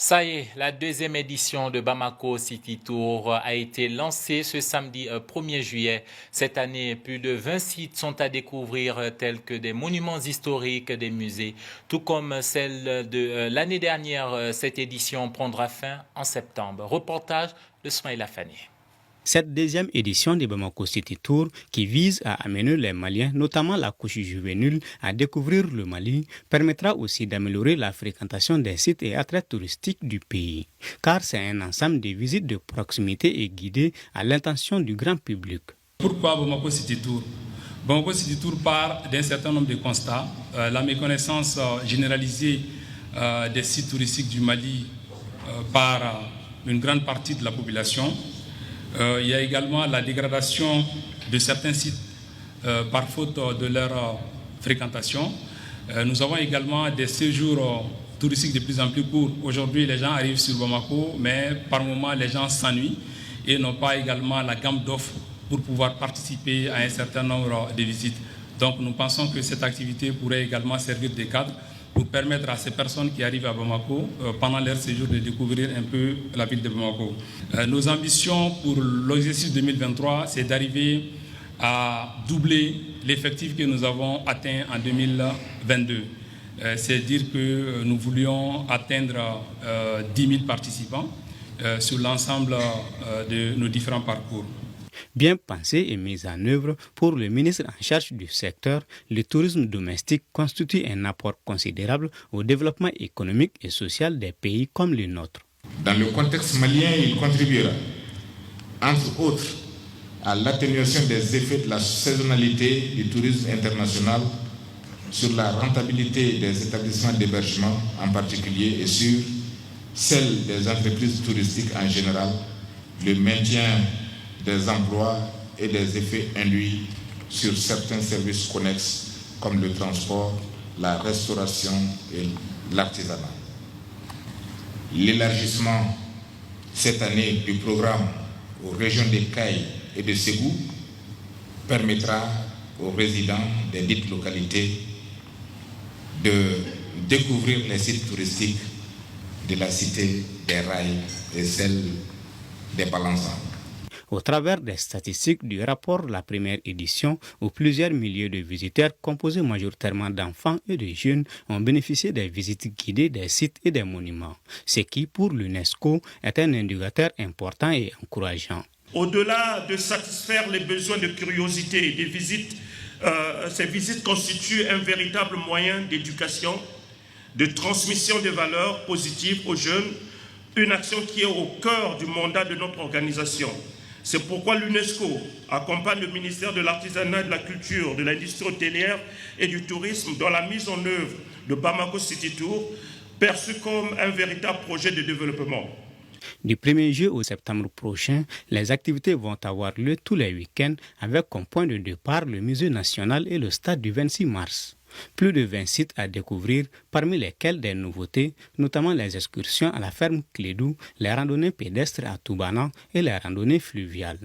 Ça y est, la deuxième édition de Bamako City Tour a été lancée ce samedi 1er juillet. Cette année, plus de 20 sites sont à découvrir tels que des monuments historiques, des musées. Tout comme celle de l'année dernière, cette édition prendra fin en septembre. Reportage de Smaïla Fani. Cette deuxième édition du Bamako City Tour, qui vise à amener les Maliens, notamment la couche juvénile, à découvrir le Mali, permettra aussi d'améliorer la fréquentation des sites et attraits touristiques du pays. Car c'est un ensemble de visites de proximité et guidées à l'intention du grand public. Pourquoi Bamako City Tour? Bamako City Tour part d'un certain nombre de constats. La méconnaissance généralisée des sites touristiques du Mali par une grande partie de la population. Il y a également la dégradation de certains sites par faute de leur fréquentation. Nous avons également des séjours touristiques de plus en plus courts. Aujourd'hui, les gens arrivent sur Bamako, mais par moments, les gens s'ennuient et n'ont pas également la gamme d'offres pour pouvoir participer à un certain nombre de visites. Donc nous pensons que cette activité pourrait également servir de cadre pour permettre à ces personnes qui arrivent à Bamako, pendant leur séjour, de découvrir un peu la ville de Bamako. Nos ambitions pour l'exercice 2023, c'est d'arriver à doubler l'effectif que nous avons atteint en 2022. C'est-à-dire que nous voulions atteindre 10 000 participants sur l'ensemble de nos différents parcours. Bien pensé et mis en œuvre pour le ministre en charge du secteur, le tourisme domestique constitue un apport considérable au développement économique et social des pays comme le nôtre. Dans le contexte malien, il contribuera, entre autres, à l'atténuation des effets de la saisonnalité du tourisme international sur la rentabilité des établissements d'hébergement en particulier et sur celle des entreprises touristiques en général, le maintien des emplois et des effets induits sur certains services connexes comme le transport, la restauration et l'artisanat. L'élargissement cette année du programme aux régions de Caille et de Ségou permettra aux résidents des dites localités de découvrir les sites touristiques de la cité des rails et celle des Balançons. Au travers des statistiques du rapport de la première édition, où plusieurs milliers de visiteurs composés majoritairement d'enfants et de jeunes ont bénéficié des visites guidées des sites et des monuments, ce qui pour l'UNESCO est un indicateur important et encourageant. Au-delà de satisfaire les besoins de curiosité et de visite, ces visites constituent un véritable moyen d'éducation, de transmission de valeurs positives aux jeunes, une action qui est au cœur du mandat de notre organisation. C'est pourquoi l'UNESCO accompagne le ministère de l'Artisanat, de la Culture, de l'Industrie hôtelière et du Tourisme dans la mise en œuvre de Bamako City Tour, perçu comme un véritable projet de développement. Du 1er juillet au septembre prochain, les activités vont avoir lieu tous les week-ends avec comme point de départ le Musée national et le stade du 26 mars. Plus de 20 sites à découvrir, parmi lesquels des nouveautés, notamment les excursions à la ferme Clédou, les randonnées pédestres à Toubana et les randonnées fluviales.